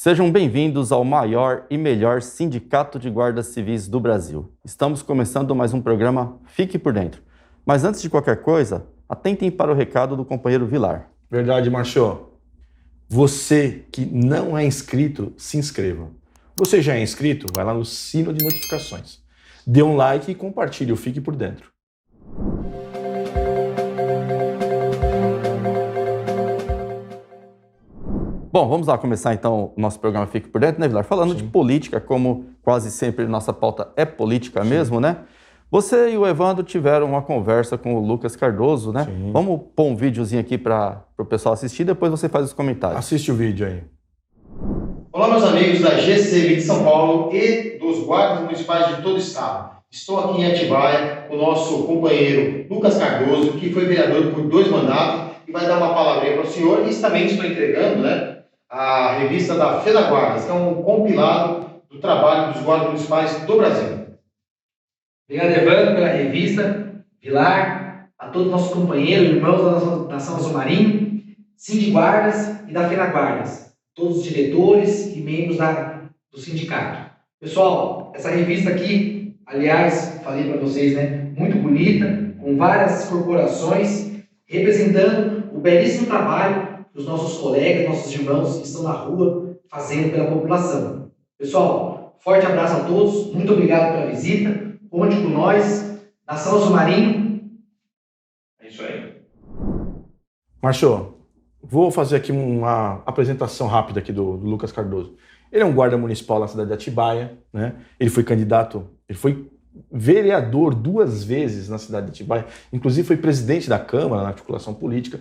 Sejam bem-vindos ao maior e melhor sindicato de guardas civis do Brasil. Estamos começando mais um programa Fique por Dentro. Mas antes de qualquer coisa, atentem para o recado do companheiro Vilar. Verdade, Marcio. Você que não é inscrito, se inscreva. Você já é inscrito? Vai lá no sino de notificações. Dê um like e compartilhe o Fique por Dentro. Bom, vamos lá começar então o nosso programa Fique por Dentro, né, Vilar? Falando de política, como quase sempre nossa pauta é política mesmo, né? Você e o Evandro tiveram uma conversa com o Lucas Cardoso, né? Sim. Vamos pôr um videozinho aqui para o pessoal assistir, depois você faz os comentários. Assiste o vídeo aí. Olá, meus amigos da GCM de São Paulo e dos guardas municipais de todo o estado. Estou aqui em Atibaia com o nosso companheiro Lucas Cardoso, que foi vereador por 2 mandatos e vai dar uma palavrinha para o senhor. E também estou entregando, né, a revista da FENAGuardas, que é um compilado do trabalho dos guardas municipais do Brasil. Obrigado, Evandro, pela revista, Vilar, a todos os nossos companheiros, irmãos da Nação Azul Marinho, Sindiguardas e da FENAGuardas, todos os diretores e membros do sindicato. Pessoal, essa revista aqui, aliás, falei para vocês, né, muito bonita, com várias corporações, representando o belíssimo trabalho que os nossos colegas, nossos irmãos que estão na rua fazendo pela população. Pessoal, forte abraço a todos, muito obrigado pela visita. Conte com nós, Nação Azul Marinho. É isso aí. Marcio, vou fazer aqui uma apresentação rápida aqui do Lucas Cardoso. Ele é um guarda municipal na cidade de Atibaia, né? Ele foi vereador 2 vezes na cidade de Atibaia, inclusive foi presidente da Câmara na articulação política.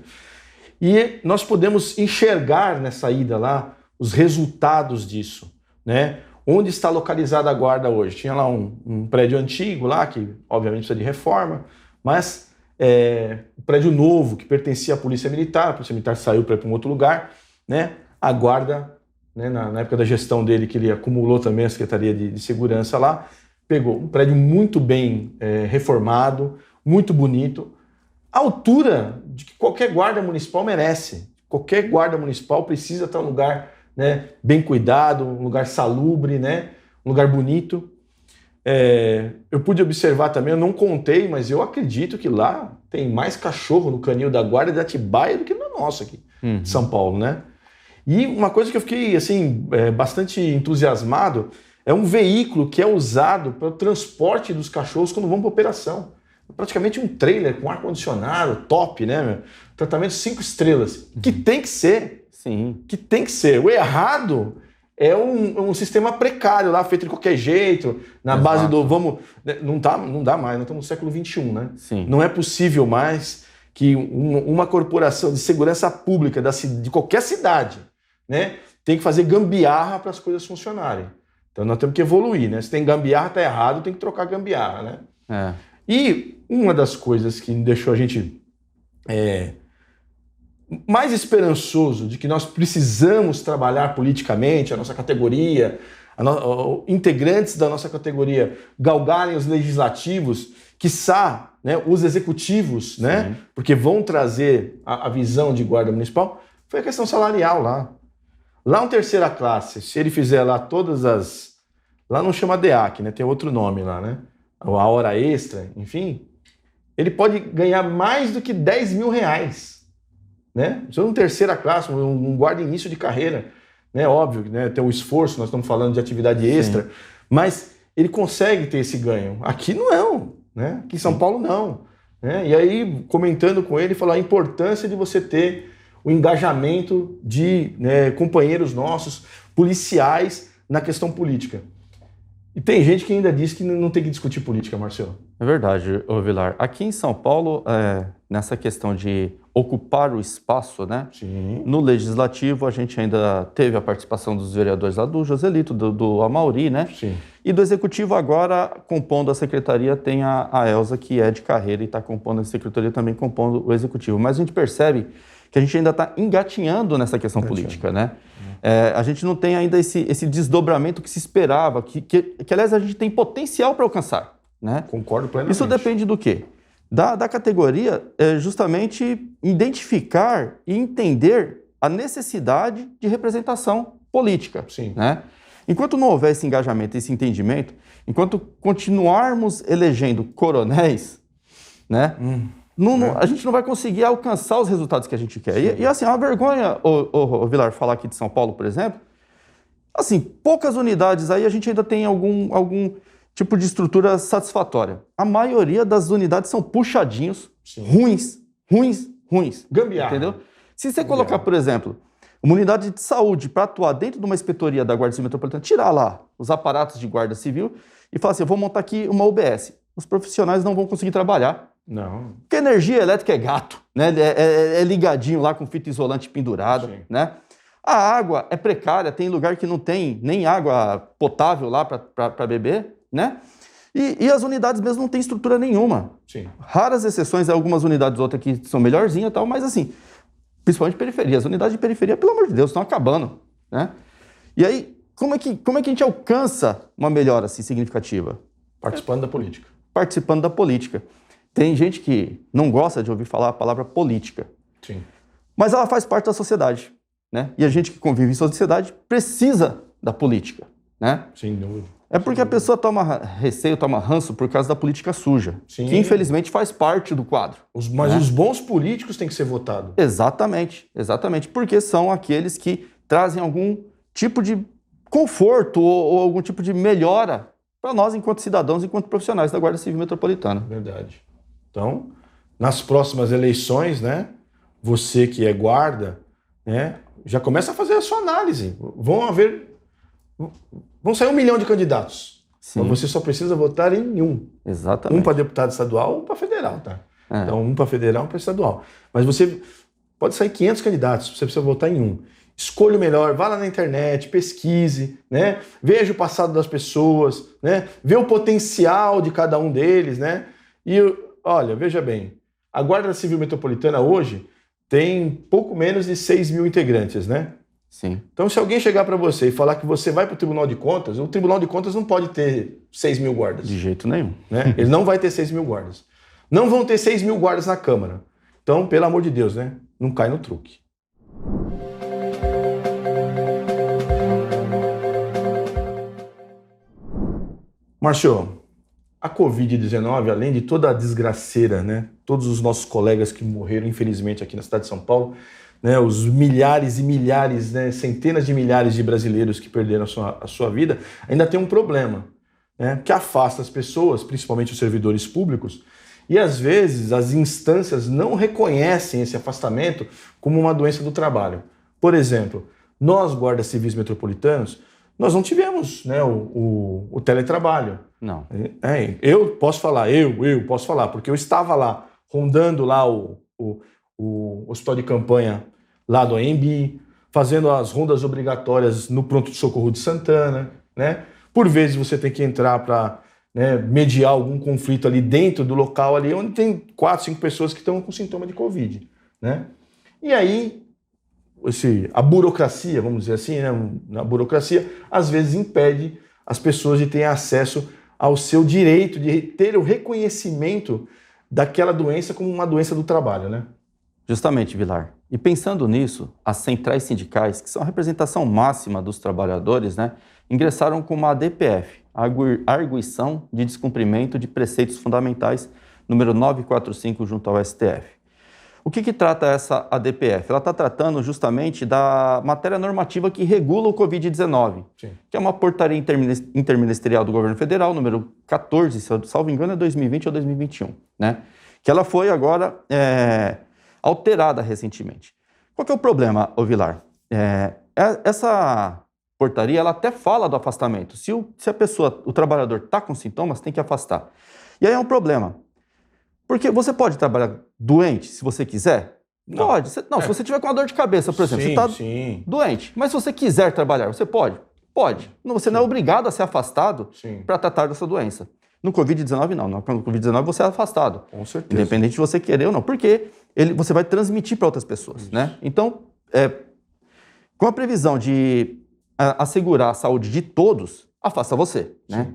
E nós podemos enxergar nessa ida lá os resultados disso, né? Onde está localizada a guarda hoje? Tinha lá um prédio antigo lá, que obviamente precisa de reforma, mas um prédio novo que pertencia à Polícia Militar, a Polícia Militar saiu para ir para um outro lugar, né? A guarda, né, na época da gestão dele, que ele acumulou também a Secretaria de Segurança lá, pegou um prédio muito bem reformado, muito bonito, à altura de que qualquer guarda municipal merece. Qualquer guarda municipal precisa estar em um lugar, né, bem cuidado, um lugar salubre, né, um lugar bonito. Eu pude observar também, eu não contei, mas eu acredito que lá tem mais cachorro no canil da guarda de Atibaia do que no nosso aqui, de São Paulo, né? E uma coisa que eu fiquei assim, bastante entusiasmado é um veículo que é usado para o transporte dos cachorros quando vão para operação. Praticamente um trailer com ar-condicionado, top, né, meu? Tratamento 5 estrelas, que tem que ser. Sim. Que tem que ser. O errado é um sistema precário lá, feito de qualquer jeito, na Exato. base do vamos... Não dá mais, nós estamos no século XXI, né? Sim. Não é possível mais que uma corporação de segurança pública de qualquer cidade, né, tem que fazer gambiarra para as coisas funcionarem. Então nós temos que evoluir, né? Se tem gambiarra, tá errado, tem que trocar gambiarra, né? E uma das coisas que deixou a gente mais esperançoso de que nós precisamos trabalhar politicamente, a nossa categoria, integrantes da nossa categoria galgarem os legislativos, quiçá, né, os executivos, né, porque vão trazer a visão de guarda municipal, foi a questão salarial lá. Lá no 3ª classe, se ele fizer lá todas as... Lá não chama DEAC, né, tem outro nome lá, né? A hora extra, enfim, ele pode ganhar mais do que 10 mil reais, né? Se eu no 3ª classe, um guarda início de carreira, né? Óbvio, né? Tem o esforço, nós estamos falando de atividade extra, mas ele consegue ter esse ganho. Aqui não, né? Aqui em São Paulo não, né? E aí, comentando com ele, falou a importância de você ter o engajamento de, né, companheiros nossos, policiais, na questão política. E tem gente que ainda diz que não tem que discutir política, Marcelo. É verdade, ô Vilar. Aqui em São Paulo, nessa questão de ocupar o espaço, né? Sim. No Legislativo, a gente ainda teve a participação dos vereadores lá do Joselito, do Amauri, né? Sim. E do Executivo agora, compondo a Secretaria, tem a Elza, que é de carreira e está compondo a Secretaria, também compondo o Executivo. Mas a gente percebe que a gente ainda está engatinhando nessa questão política, né? A gente não tem ainda esse desdobramento que se esperava, que aliás, a gente tem potencial para alcançar, né? Concordo plenamente. Isso depende do quê? Da categoria, justamente identificar e entender a necessidade de representação política. Sim. Né? Enquanto não houver esse engajamento, esse entendimento, enquanto continuarmos elegendo coronéis, né, a gente não vai conseguir alcançar os resultados que a gente quer. E assim, é uma vergonha, o Vilar, falar aqui de São Paulo, por exemplo, assim, poucas unidades aí a gente ainda tem algum tipo de estrutura satisfatória. A maioria das unidades são puxadinhos, ruins. Gambiarra. Entendeu? Se você colocar, por exemplo, uma unidade de saúde para atuar dentro de uma inspetoria da Guarda Civil Metropolitana, tirar lá os aparatos de guarda civil e falar assim, eu vou montar aqui uma UBS. Os profissionais não vão conseguir trabalhar. Não. Porque energia elétrica é gato, né? É ligadinho lá com fita isolante pendurada, né? A água é precária, tem lugar que não tem nem água potável lá para beber, né? E as unidades mesmo não têm estrutura nenhuma. Sim. Raras exceções, algumas unidades outras que são melhorzinhas e tal, mas assim, principalmente periferia. As unidades de periferia, pelo amor de Deus, estão acabando, né? E aí, como é que a gente alcança uma melhora assim, significativa? Participando da política. Participando da política. Tem gente que não gosta de ouvir falar a palavra política. Sim. Mas ela faz parte da sociedade, né? E a gente que convive em sociedade precisa da política, né? Sem dúvida. É porque a pessoa toma receio, toma ranço por causa da política suja, que infelizmente faz parte do quadro. Mas os bons políticos têm que ser votados. Exatamente, porque são aqueles que trazem algum tipo de conforto ou algum tipo de melhora para nós enquanto cidadãos, enquanto profissionais da Guarda Civil Metropolitana. Verdade. Então, nas próximas eleições, né, você que é guarda, né, já começa a fazer a sua análise. Vão sair 1 milhão de candidatos. Sim. Mas você só precisa votar em um. Exatamente. Um para deputado estadual, um para federal, tá? Então, um para federal, um para estadual. Mas você pode sair 500 candidatos, você precisa votar em um. Escolha o melhor, vá lá na internet, pesquise, né? Veja o passado das pessoas, né? Vê o potencial de cada um deles, né? E, olha, veja bem, a Guarda Civil Metropolitana hoje tem pouco menos de 6 mil integrantes, né? Sim. Então, se alguém chegar para você e falar que você vai para o Tribunal de Contas, o Tribunal de Contas não pode ter 6 mil guardas. De jeito nenhum. Né? Ele não vai ter 6 mil guardas. Não vão ter 6 mil guardas na Câmara. Então, pelo amor de Deus, né? Não cai no truque. Márcio, a Covid-19, além de toda a desgraceira, né? Todos os nossos colegas que morreram, infelizmente, aqui na cidade de São Paulo, né, os milhares e milhares, né, centenas de milhares de brasileiros que perderam a sua vida, ainda tem um problema, né, que afasta as pessoas, principalmente os servidores públicos, e às vezes as instâncias não reconhecem esse afastamento como uma doença do trabalho. Por exemplo, nós, guardas civis metropolitanos, nós não tivemos, né, o teletrabalho. Não. Eu posso falar, porque eu estava lá, rondando lá o hospital de campanha lá do AMB, fazendo as rondas obrigatórias no pronto-socorro de Santana, né? Por vezes você tem que entrar para, né, mediar algum conflito ali dentro do local ali, onde tem 4, 5 pessoas que estão com sintoma de Covid, né? E aí, a burocracia, vamos dizer assim, né? A burocracia, às vezes impede as pessoas de terem acesso ao seu direito de ter o reconhecimento daquela doença como uma doença do trabalho, né? Justamente, Vilar. E pensando nisso, as centrais sindicais, que são a representação máxima dos trabalhadores, né, ingressaram com uma ADPF, Arguição de Descumprimento de Preceitos Fundamentais, número 945, junto ao STF. O que trata essa ADPF? Ela está tratando justamente da matéria normativa que regula o Covid-19, que é uma portaria interministerial do governo federal, número 14, se eu salvo engano, é 2020 ou 2021, né? Que ela foi agora alterada recentemente. Qual que é o problema, Vilar? Essa portaria, ela até fala do afastamento. Se o trabalhador está com sintomas, tem que afastar. E aí é um problema. Porque você pode trabalhar doente, se você quiser? Não. Pode. Se você tiver com uma dor de cabeça, por exemplo, você está doente. Mas se você quiser trabalhar, você pode? Pode. Você não é obrigado a ser afastado para tratar dessa doença. No Covid-19, não. No Covid-19, você é afastado. Com certeza. Independente de você querer ou não. Porque você vai transmitir para outras pessoas, né? Então, com a previsão de assegurar a saúde de todos, afasta você, né?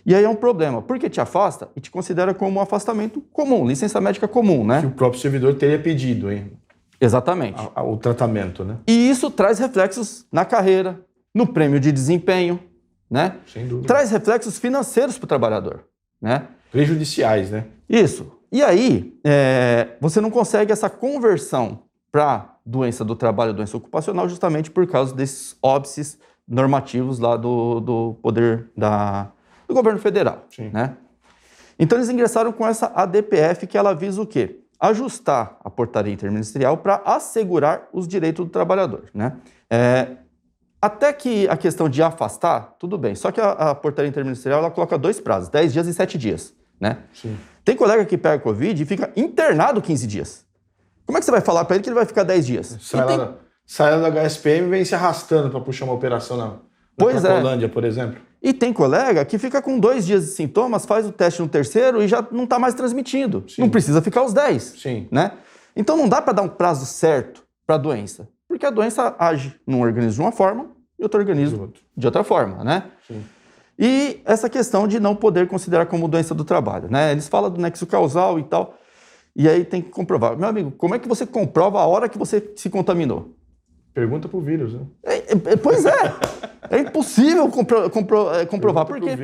E aí é um problema. Porque te afasta e te considera como um afastamento comum, licença médica comum, né? Que o próprio servidor teria pedido, hein? Exatamente. O tratamento, né? E isso traz reflexos na carreira, no prêmio de desempenho, né? Sem dúvida. Traz reflexos financeiros para o trabalhador, né? Prejudiciais, né? Isso. E aí, você não consegue essa conversão para doença do trabalho, doença ocupacional, justamente por causa desses óbices normativos lá do poder do governo federal, Sim. né? Então, eles ingressaram com essa ADPF, que ela visa o quê? Ajustar a portaria interministerial para assegurar os direitos do trabalhador, né? Até que a questão de afastar, tudo bem. Só que a portaria interministerial, ela coloca 2 prazos, 10 dias e 7 dias, né? Sim. Tem colega que pega Covid e fica internado 15 dias. Como é que você vai falar para ele que ele vai ficar 10 dias? Sai lá da HSPM e vem se arrastando para puxar uma operação na Cracolândia, por exemplo. E tem colega que fica com 2 dias de sintomas, faz o teste no terceiro e já não está mais transmitindo. Sim. Não precisa ficar os 10. Sim. Né? Então não dá para dar um prazo certo para a doença, porque a doença age num organismo de uma forma e outro organismo de outra forma, né? Sim. E essa questão de não poder considerar como doença do trabalho, né? Eles falam do nexo causal e tal, e aí tem que comprovar. Meu amigo, como é que você comprova a hora que você se contaminou? Pergunta pro vírus, né? Pois é. É impossível comprovar, porque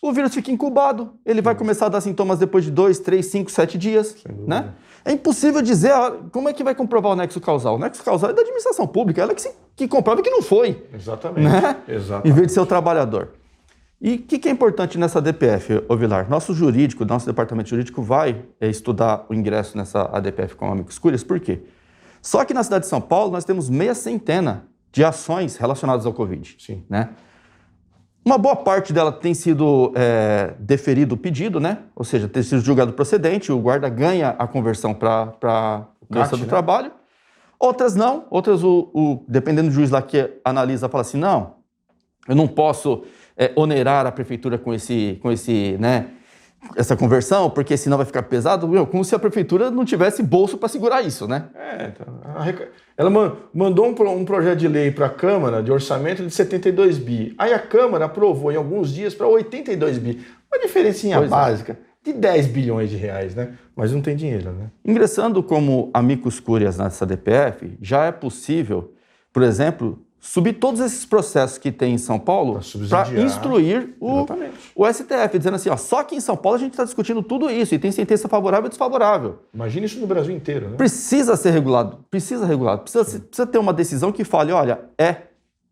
o vírus fica incubado, ele vai começar a dar sintomas depois de 2, 3, 5, 7 dias, né? É impossível dizer como é que vai comprovar o nexo causal. O nexo causal é da administração pública, ela que comprova que não foi. Exatamente. Né? Exatamente. Em vez de ser o trabalhador. E o que é importante nessa DPF, Vilar? Nosso departamento jurídico vai estudar o ingresso nessa ADPF com amicus curiae, por quê? Só que na cidade de São Paulo nós temos 600 de ações relacionadas ao Covid. Sim. Né? Uma boa parte dela tem sido deferido o pedido, né? Ou seja, tem sido julgado procedente, o guarda ganha a conversão para doença do trabalho. Outras não, outras dependendo do juiz lá que analisa, fala assim, não, eu não posso onerar a prefeitura com essa conversão, porque senão vai ficar pesado, como se a prefeitura não tivesse bolso para segurar isso, né? Ela mandou um projeto de lei para a Câmara de orçamento de 72 bi. Aí a Câmara aprovou em alguns dias para 82 bi. Uma diferencinha básica de 10 bilhões de reais, né? Mas não tem dinheiro, né? Ingressando como amicus curiae nessa DPF, já é possível, por exemplo, subir todos esses processos que tem em São Paulo para instruir o STF, dizendo assim, só que em São Paulo a gente está discutindo tudo isso e tem sentença favorável e desfavorável. Imagina isso no Brasil inteiro, né? Precisa ser regulado, precisa ter uma decisão que fale, olha,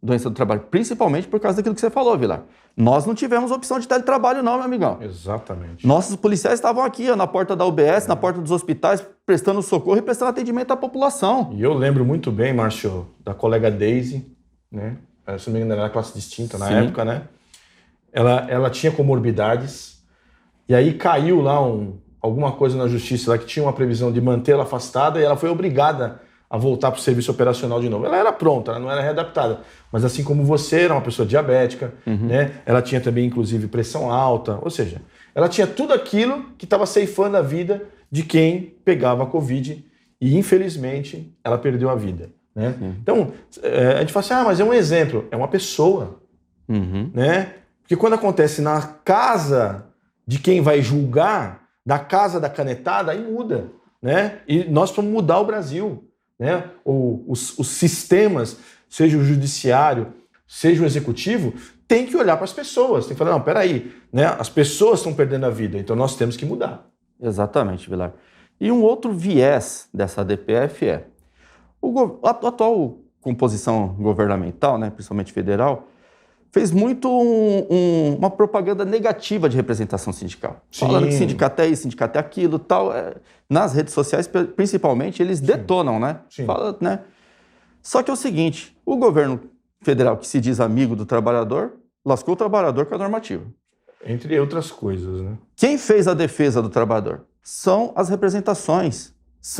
doença do trabalho, principalmente por causa daquilo que você falou, Vilar. Nós não tivemos opção de teletrabalho não, meu amigão. Exatamente. Nossos policiais estavam aqui, na porta da UBS, na porta dos hospitais, prestando socorro e prestando atendimento à população. E eu lembro muito bem, Márcio, da colega Daisy, né? Se não me engano, era classe distinta na época, né? Ela tinha comorbidades e aí caiu lá alguma coisa na justiça lá que tinha uma previsão de mantê-la afastada e ela foi obrigada a voltar para o serviço operacional de novo. Ela era pronta, ela não era readaptada, mas assim como você era uma pessoa diabética, né? Ela tinha também, inclusive, pressão alta, ou seja, ela tinha tudo aquilo que estava ceifando a vida de quem pegava a Covid e, infelizmente, ela perdeu a vida. Né? Então, a gente fala assim, mas é um exemplo, é uma pessoa. Né? Porque quando acontece na casa de quem vai julgar, da casa da canetada, aí muda. Né? E nós vamos mudar o Brasil. Né? Os sistemas, seja o judiciário, seja o executivo, tem que olhar para as pessoas, tem que falar, não, peraí, né? As pessoas estão perdendo a vida, então nós temos que mudar. Exatamente, Vilar. E um outro viés dessa DPF a atual composição governamental, né, principalmente federal, fez muito uma propaganda negativa de representação sindical. Sim. Falando que sindicato é isso, sindicato é aquilo, tal. Nas redes sociais, principalmente, eles detonam, né? Sim. Fala, né? Só que é o seguinte, o governo federal, que se diz amigo do trabalhador, lascou o trabalhador com a normativa. Entre outras coisas, né? Quem fez a defesa do trabalhador? São as representações.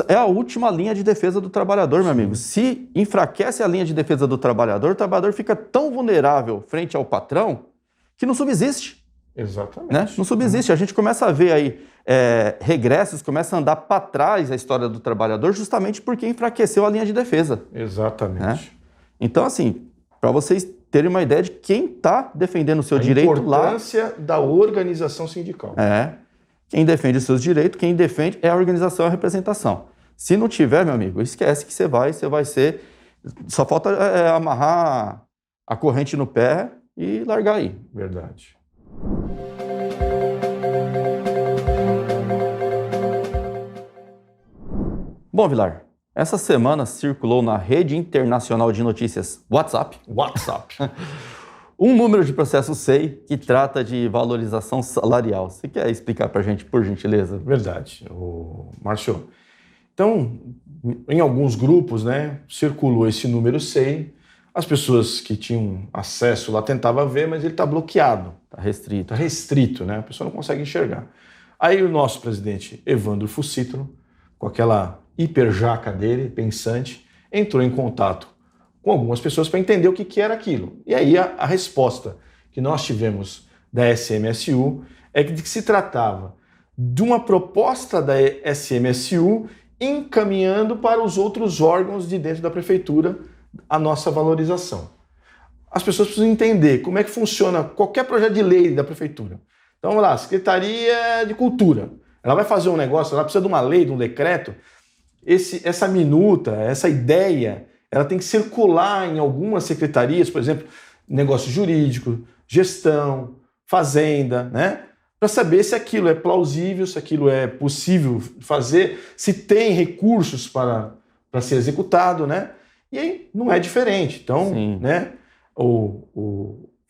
É a última linha de defesa do trabalhador, meu amigo. Se enfraquece a linha de defesa do trabalhador, o trabalhador fica tão vulnerável frente ao patrão que não subsiste. Exatamente. Né? Não subsiste. A gente começa a ver aí regressos, começa a andar para trás a história do trabalhador justamente porque enfraqueceu a linha de defesa. Exatamente. Né? Então, assim, para vocês terem uma ideia de quem está defendendo o seu direito lá... A importância da organização sindical. Quem defende os seus direitos, quem defende é a organização e a representação. Se não tiver, meu amigo, esquece que você vai ser... Só falta amarrar a corrente no pé e largar aí. Verdade. Bom, Vilar, essa semana circulou na rede internacional de notícias WhatsApp um número de processo SEI que trata de valorização salarial. Você quer explicar para a gente, por gentileza? Verdade, Márcio. Então, em alguns grupos, né, circulou esse número SEI. As pessoas que tinham acesso lá tentavam ver, mas ele está bloqueado. Está restrito. Está restrito, né? A pessoa não consegue enxergar. Aí o nosso presidente Evandro Fucítolo, com aquela hiperjaca dele, pensante, entrou em contato com algumas pessoas para entender o que era aquilo. E aí a resposta que nós tivemos da SMSU é de que se tratava de uma proposta da SMSU encaminhando para os outros órgãos de dentro da prefeitura a nossa valorização. As pessoas precisam entender como é que funciona qualquer projeto de lei da prefeitura. Então, vamos lá, Secretaria de Cultura. Ela vai fazer um negócio, ela precisa de uma lei, de um decreto. Essa minuta, essa ideia, ela tem que circular em algumas secretarias, por exemplo, negócio jurídico, gestão, fazenda, né? Para saber se aquilo é plausível, se aquilo é possível fazer, se tem recursos para ser executado, né? E aí não é diferente. Então, né?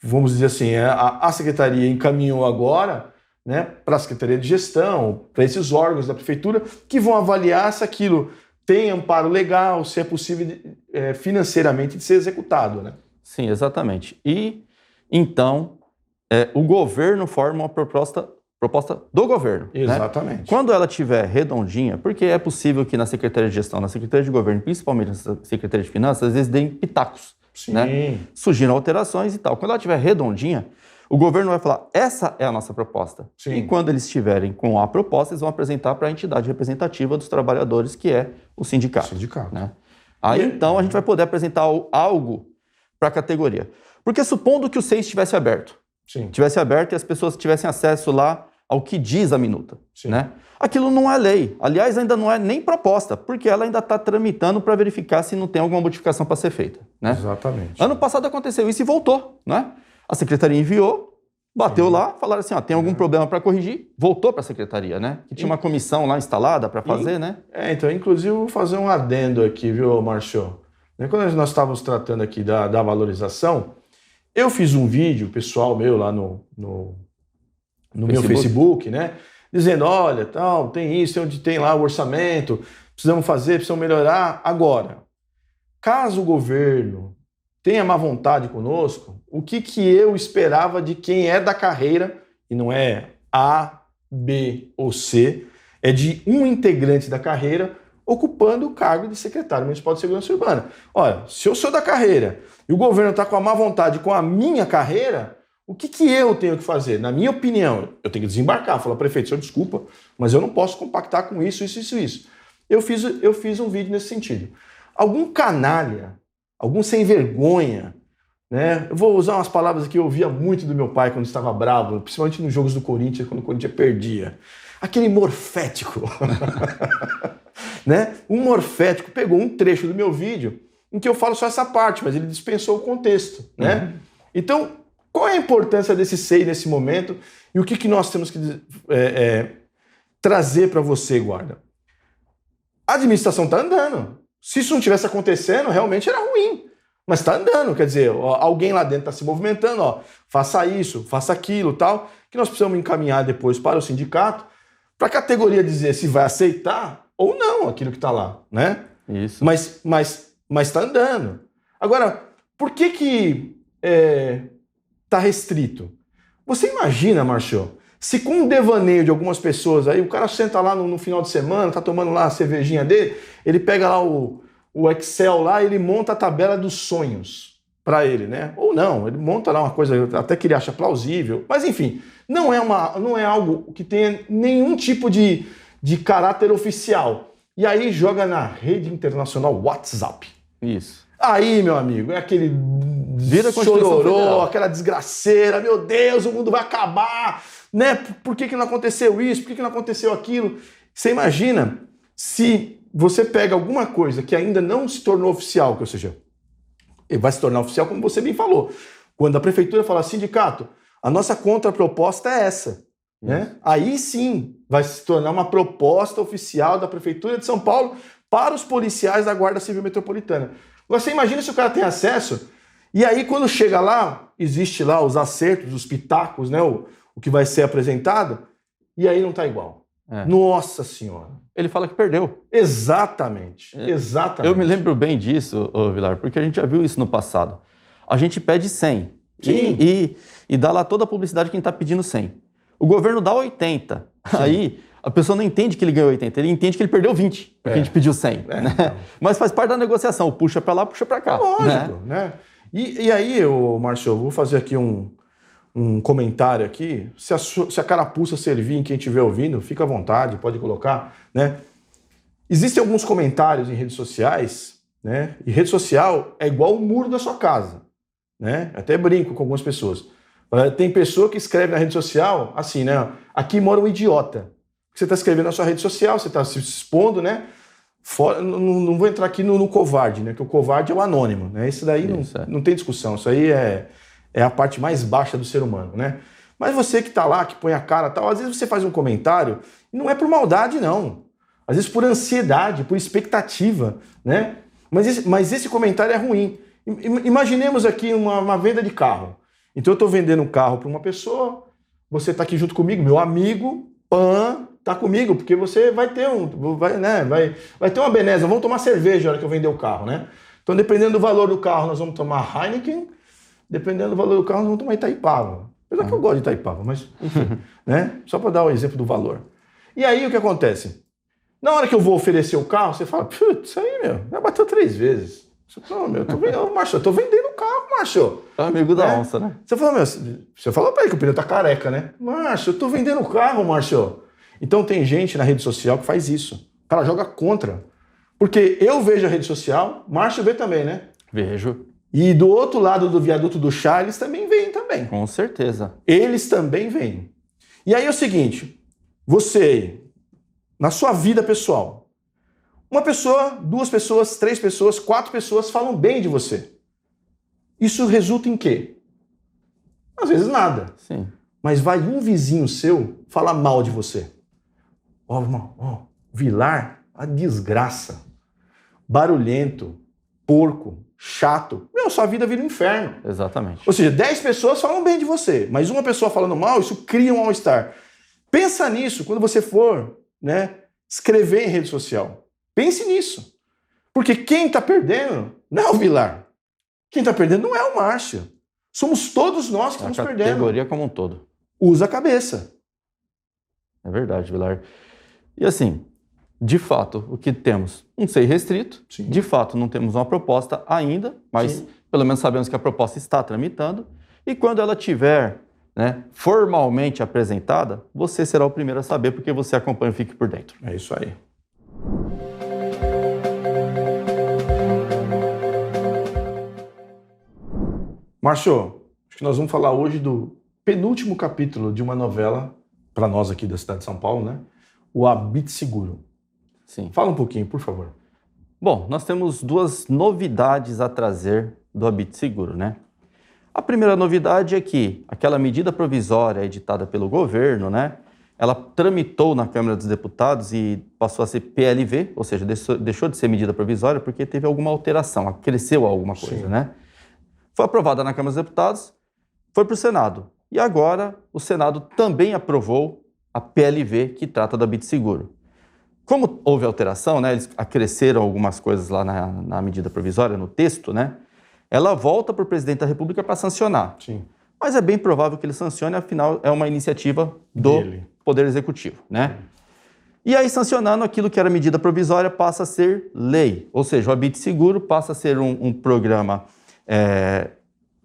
Vamos dizer assim, a secretaria encaminhou agora, né, para a Secretaria de Gestão, para esses órgãos da prefeitura, que vão avaliar se aquilo tem amparo legal, se é possível financeiramente de ser executado, né? Sim, exatamente. E, então, o governo forma uma proposta do governo. Exatamente. Né? Quando ela estiver redondinha, porque é possível que na Secretaria de Gestão, na Secretaria de Governo, principalmente na Secretaria de Finanças, às vezes deem pitacos. Sim. Né? Surgiram alterações e tal. Quando ela estiver redondinha, o governo vai falar, essa é a nossa proposta. Sim. E quando eles estiverem com a proposta, eles vão apresentar para a entidade representativa dos trabalhadores, que é o sindicato. Né? Aí, então, a gente vai poder apresentar algo para a categoria. Porque supondo que o SEI estivesse aberto, e as pessoas tivessem acesso lá ao que diz a minuta. Né? Aquilo não é lei. Aliás, ainda não é nem proposta, porque ela ainda está tramitando para verificar se não tem alguma modificação para ser feita. Né? Exatamente. Ano passado aconteceu isso e voltou. Né? A secretaria enviou, bateu lá, falaram assim, tem algum problema para corrigir, voltou para a secretaria, né? Que tinha uma comissão lá instalada para fazer, né? Então, inclusive, vou fazer um adendo aqui, viu, Márcio? Quando nós estávamos tratando aqui da valorização, eu fiz um vídeo pessoal meu lá no meu Facebook, né? Dizendo, olha, tal, tem isso, onde tem lá o orçamento, precisamos melhorar. Agora, caso o governo tenha má vontade conosco, o que eu esperava de quem é da carreira, e não é A, B ou C, é de um integrante da carreira ocupando o cargo de secretário municipal de segurança urbana. Olha, se eu sou da carreira e o governo está com a má vontade com a minha carreira, o que eu tenho que fazer? Na minha opinião, eu tenho que desembarcar, falar, prefeito, senhor, desculpa, mas eu não posso compactar com isso. Eu fiz um vídeo nesse sentido. Algum canalha, algum sem vergonha, né? Eu vou usar umas palavras que eu ouvia muito do meu pai quando estava bravo, principalmente nos jogos do Corinthians, quando o Corinthians perdia. Aquele morfético. Né? Um morfético pegou um trecho do meu vídeo em que eu falo só essa parte, mas ele dispensou o contexto. Né? Então, qual é a importância desse SEI nesse momento e o que nós temos que trazer para você, guarda? A administração está andando. Se isso não tivesse acontecendo, realmente era ruim. Mas está andando, quer dizer, alguém lá dentro está se movimentando, faça isso, faça aquilo, tal, que nós precisamos encaminhar depois para o sindicato, para a categoria dizer se vai aceitar ou não aquilo que está lá, né? Isso. Mas está andando. Agora, por que está restrito? Você imagina, Márcio, se com um devaneio de algumas pessoas aí, o cara senta lá no final de semana, tá tomando lá a cervejinha dele, ele pega lá o Excel lá, ele monta a tabela dos sonhos para ele, né? Ou não, ele monta lá uma coisa até que ele acha plausível, mas enfim, não é algo que tenha nenhum tipo de caráter oficial. E aí joga na rede internacional WhatsApp. Isso. Aí, meu amigo, é aquele chororô, aquela desgraceira, meu Deus, o mundo vai acabar, né? Por que não aconteceu isso? Por que não aconteceu aquilo? Você imagina se você pega alguma coisa que ainda não se tornou oficial, ou seja, Ele vai se tornar oficial, como você bem falou. Quando a prefeitura fala, sindicato, a nossa contraproposta é essa. Né? Aí sim vai se tornar uma proposta oficial da Prefeitura de São Paulo para os policiais da Guarda Civil Metropolitana. Você imagina se o cara tem acesso, e aí quando chega lá, existe lá os acertos, os pitacos, né? O que vai ser apresentado, e aí não está igual. Nossa Senhora. Ele fala que perdeu. Exatamente. Exatamente. Eu me lembro bem disso, Vilar, porque a gente já viu isso no passado. A gente pede 100 e dá lá toda a publicidade quem está pedindo 100. O governo dá 80. Sim. Aí a pessoa não entende que ele ganhou 80, ele entende que ele perdeu 20, porque a gente pediu 100. Né? Então. Mas faz parte da negociação, puxa para lá, puxa para cá. Lógico, né? E aí, Márcio, eu vou fazer aqui um comentário aqui. Se a carapuça servir em quem estiver ouvindo, fica à vontade, pode colocar, né? Existem alguns comentários em redes sociais, né? E rede social é igual o muro da sua casa, né? Até brinco com algumas pessoas. Tem pessoa que escreve na rede social assim, né? Aqui mora um idiota. Você está escrevendo na sua rede social, você está se expondo, né? Não vou entrar aqui no covarde, né? Que o covarde é o anônimo, né? Isso daí não tem discussão. Isso aí é a parte mais baixa do ser humano, né? Mas você que está lá, que põe a cara e tal, às vezes você faz um comentário e não é por maldade, não. Às vezes por ansiedade, por expectativa, né? Mas esse comentário é ruim. Imaginemos aqui uma venda de carro. Então eu estou vendendo um carro para uma pessoa, você está aqui junto comigo, meu amigo, está comigo, porque você vai ter vai ter uma benesse, vamos tomar cerveja na hora que eu vender o carro, né? Então dependendo do valor do carro, nós vamos tomar Heineken, dependendo do valor do carro, nós vamos tomar Itaipava. Apesar que eu gosto de Itaipava, mas enfim, né? Só para dar o exemplo do valor. E aí o que acontece? Na hora que eu vou oferecer o carro, você fala, putz, isso aí, meu, já bateu 3 vezes. Não, meu, Márcio, eu tô vendendo o carro, Márcio. É amigo da onça, né? Você falou pra ele que o pneu tá careca, né? Márcio, eu tô vendendo o carro, Márcio. Então tem gente na rede social que faz isso. O cara joga contra. Porque eu vejo a rede social, Márcio vê também, né? Vejo. E do outro lado do viaduto do chá, eles também veem também. Com certeza. Eles também veem. E aí é o seguinte, você, na sua vida pessoal, uma pessoa, 2 pessoas, 3 pessoas, 4 pessoas falam bem de você. Isso resulta em quê? Às vezes nada. Sim. Mas vai um vizinho seu falar mal de você. Ó, irmão, Vilar, a desgraça. Barulhento, porco, chato. Meu, sua vida vira um inferno. Exatamente. Ou seja, 10 pessoas falam bem de você, mas uma pessoa falando mal, isso cria um mal-estar. Pensa nisso quando você for, né, escrever em rede social. Pense nisso. Porque quem está perdendo não é o Vilar. Quem está perdendo não é o Márcio. Somos todos nós que estamos perdendo. A categoria como um todo. Usa a cabeça. É verdade, Vilar. E assim, de fato, o que temos? Um SEI restrito. Sim. De fato, não temos uma proposta ainda, mas pelo menos sabemos que a proposta está tramitando. E quando ela tiver, né, formalmente apresentada, você será o primeiro a saber, porque você acompanha o Fique por Dentro. É isso aí. Márcio, acho que nós vamos falar hoje do penúltimo capítulo de uma novela, para nós aqui da cidade de São Paulo, né? O Habite Seguro. Sim. Fala um pouquinho, por favor. Bom, nós temos 2 novidades a trazer do Habite Seguro, né? A primeira novidade é que aquela medida provisória editada pelo governo, né? Ela tramitou na Câmara dos Deputados e passou a ser PLV, ou seja, deixou de ser medida provisória porque teve alguma alteração, cresceu alguma coisa, Sim. né? Foi aprovada na Câmara dos Deputados, foi para o Senado. E agora o Senado também aprovou a PLV que trata do Habite Seguro. Como houve alteração, né, eles acresceram algumas coisas lá na medida provisória, no texto, né? Ela volta para o presidente da República para sancionar. Sim. Mas é bem provável que ele sancione, afinal é uma iniciativa do Poder Executivo, né? E aí, sancionando aquilo que era medida provisória, passa a ser lei. Ou seja, o Habite Seguro passa a ser um programa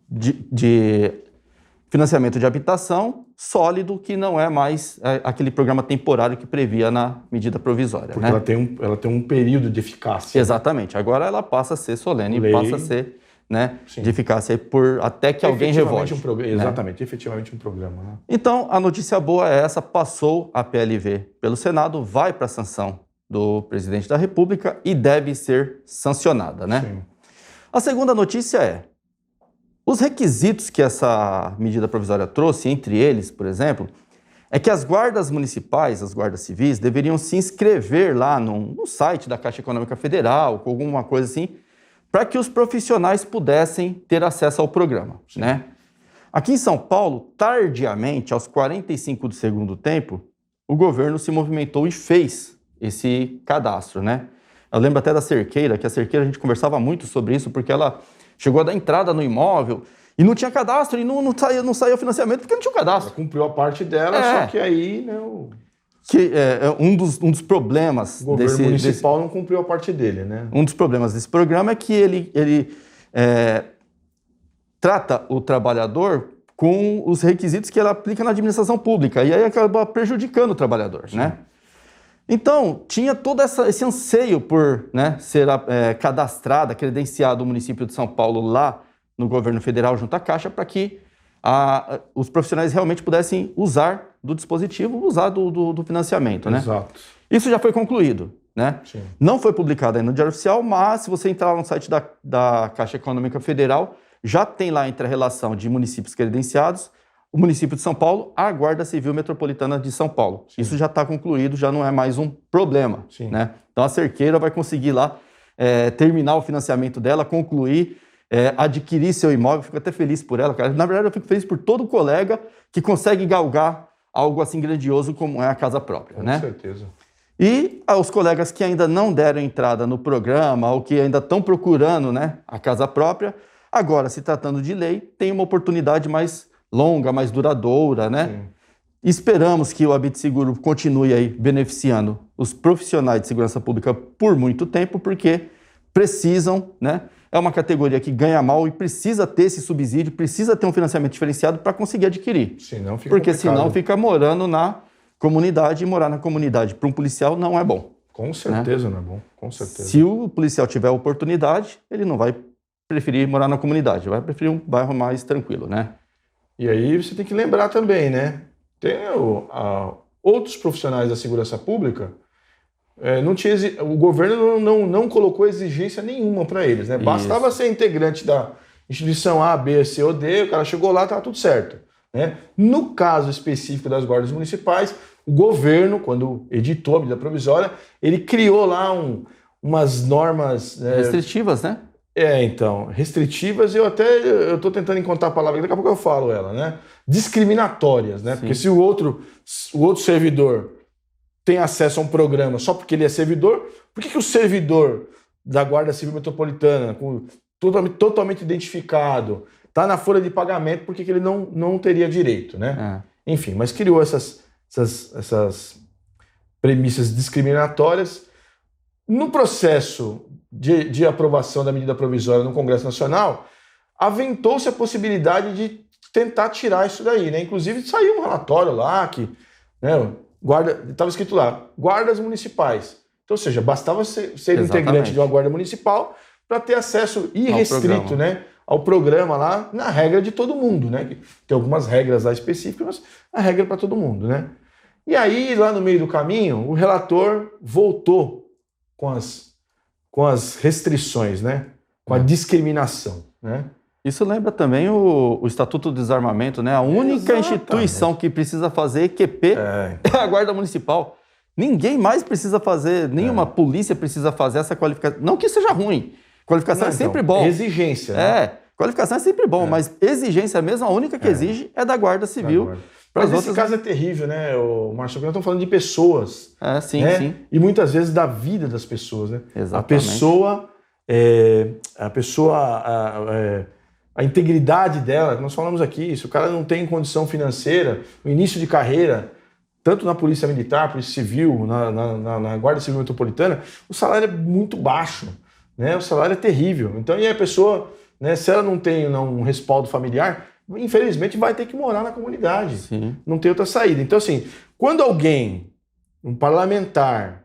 de financiamento de habitação sólido, que não é mais aquele programa temporário que previa na medida provisória. Porque né? ela tem um período de eficácia. Exatamente. Agora ela passa a ser solene, lei. Passa a ser, né, de eficácia até que alguém revogue. Exatamente, efetivamente um programa. Né? Então, a notícia boa é essa, passou a PLV pelo Senado, vai para a sanção do presidente da República e deve ser sancionada, né? Sim. A segunda notícia é: os requisitos que essa medida provisória trouxe, entre eles, por exemplo, é que as guardas municipais, as guardas civis, deveriam se inscrever lá no site da Caixa Econômica Federal, com alguma coisa assim, para que os profissionais pudessem ter acesso ao programa, né? Aqui em São Paulo, tardiamente, aos 45 do segundo tempo, o governo se movimentou e fez esse cadastro, né? Eu lembro até da Cerqueira, que a Cerqueira a gente conversava muito sobre isso, porque ela chegou a dar entrada no imóvel e não tinha cadastro, e não saía financiamento porque não tinha o cadastro. Ela cumpriu a parte dela, só que aí, né, um dos problemas o governo municipal não cumpriu a parte dele, né? Um dos problemas desse programa é que ele trata o trabalhador com os requisitos que ela aplica na administração pública, e aí acaba prejudicando o trabalhador, né? Então, tinha todo esse anseio por, né, ser cadastrado, credenciado o município de São Paulo lá no governo federal junto à Caixa, para que os profissionais realmente pudessem usar do dispositivo, usar do financiamento, né? Exato. Isso já foi concluído, né? Sim. Não foi publicado ainda no Diário Oficial, mas se você entrar no site da Caixa Econômica Federal, já tem lá entre a relação de municípios credenciados, o município de São Paulo, a Guarda Civil Metropolitana de São Paulo. Sim. Isso já está concluído, já não é mais um problema, né? Então a Cerqueira vai conseguir lá terminar o financiamento dela, concluir, adquirir seu imóvel. Fico até feliz por ela, cara. Na verdade, eu fico feliz por todo colega que consegue galgar algo assim grandioso como é a casa própria, né? Com certeza. E aos colegas que ainda não deram entrada no programa ou que ainda estão procurando, né, a casa própria, agora, se tratando de lei, tem uma oportunidade mais longa, mais duradoura, né? Sim. Esperamos que o Habite Seguro continue aí beneficiando os profissionais de segurança pública por muito tempo, porque precisam, né? É uma categoria que ganha mal e precisa ter esse subsídio, precisa ter um financiamento diferenciado para conseguir adquirir. Senão fica porque complicado. Senão fica morando na comunidade, e morar na comunidade para um policial não é bom. Com certeza, né? Não é bom, com certeza. Se o policial tiver oportunidade, ele não vai preferir morar na comunidade, vai preferir um bairro mais tranquilo, né? E aí você tem que lembrar também, né? Tem outros profissionais da segurança pública, o governo não colocou exigência nenhuma para eles, né? Bastava ser integrante da instituição A, B, C ou D, o cara chegou lá, estava tudo certo, né? No caso específico das guardas municipais, o governo, quando editou a medida provisória, ele criou lá umas normas... restritivas, né? Então, restritivas, eu estou tentando encontrar a palavra, daqui a pouco eu falo ela, né? Discriminatórias, né? Sim. Porque se o outro servidor tem acesso a um programa só porque ele é servidor, por que o servidor da Guarda Civil Metropolitana, totalmente identificado, está na folha de pagamento, por que ele não teria direito, né? Enfim, mas criou essas premissas discriminatórias. No processo de aprovação da medida provisória no Congresso Nacional, aventou-se a possibilidade de tentar tirar isso daí, né? Inclusive saiu um relatório lá que, né, estava escrito lá, guardas municipais. Então, ou seja, bastava ser integrante de uma guarda municipal para ter acesso irrestrito, né, ao programa lá, na regra de todo mundo, né? Tem algumas regras lá específicas, mas a regra para todo mundo, né? E aí, lá no meio do caminho, o relator voltou com as restrições, né? Com a discriminação, né? Isso lembra também o Estatuto do Desarmamento, né? A única instituição que precisa fazer EQP é a Guarda Municipal. Ninguém mais precisa fazer, nenhuma polícia precisa fazer essa qualificação. Não que seja ruim, qualificação é sempre bom. Exigência, né? Qualificação é sempre bom, mas exigência mesmo, a única que exige é da Guarda Civil. Mas esse caso é terrível, né, Márcio? Nós estamos falando de pessoas. Sim, né? sim. E muitas vezes da vida das pessoas, né? Exatamente. A integridade dela, nós falamos aqui, se o cara não tem condição financeira, no início de carreira, tanto na Polícia Militar, Polícia Civil, na Guarda Civil Metropolitana, o salário é muito baixo, né? O salário é terrível. Então, e a pessoa, né, se ela não tem um respaldo familiar, infelizmente vai ter que morar na comunidade. Sim. Não tem outra saída. Então, assim, quando alguém, um parlamentar,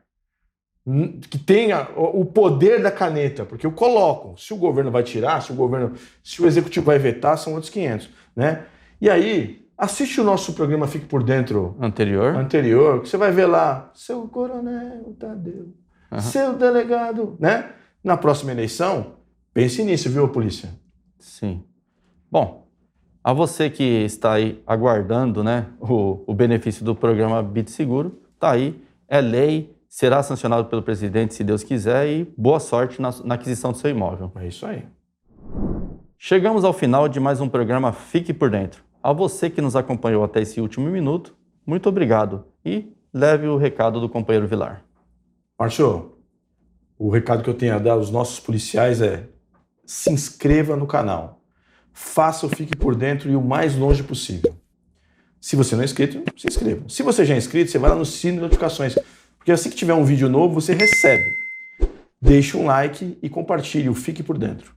que tenha o poder da caneta, porque eu coloco, se o governo vai tirar, se o executivo vai vetar, são outros 500, né? E aí, assiste o nosso programa Fique por Dentro anterior, que você vai ver lá, seu coronel Tadeu, seu delegado, né? Na próxima eleição, Pense nisso, viu, polícia? Sim. Bom, a você que está aí aguardando, né, o benefício do programa Bit Seguro, tá aí, é lei, será sancionado pelo presidente, se Deus quiser, e boa sorte na aquisição do seu imóvel. É isso aí. Chegamos ao final de mais um programa Fique por Dentro. A você que nos acompanhou até esse último minuto, muito obrigado e leve o recado do companheiro Vilar. Márcio, o recado que eu tenho a dar aos nossos policiais é: se inscreva no canal, faça o Fique por Dentro e o mais longe possível. Se você não é inscrito, se inscreva. Se você já é inscrito, você vai lá no sino de notificações, porque assim que tiver um vídeo novo, você recebe. Deixe um like e compartilhe o Fique por Dentro.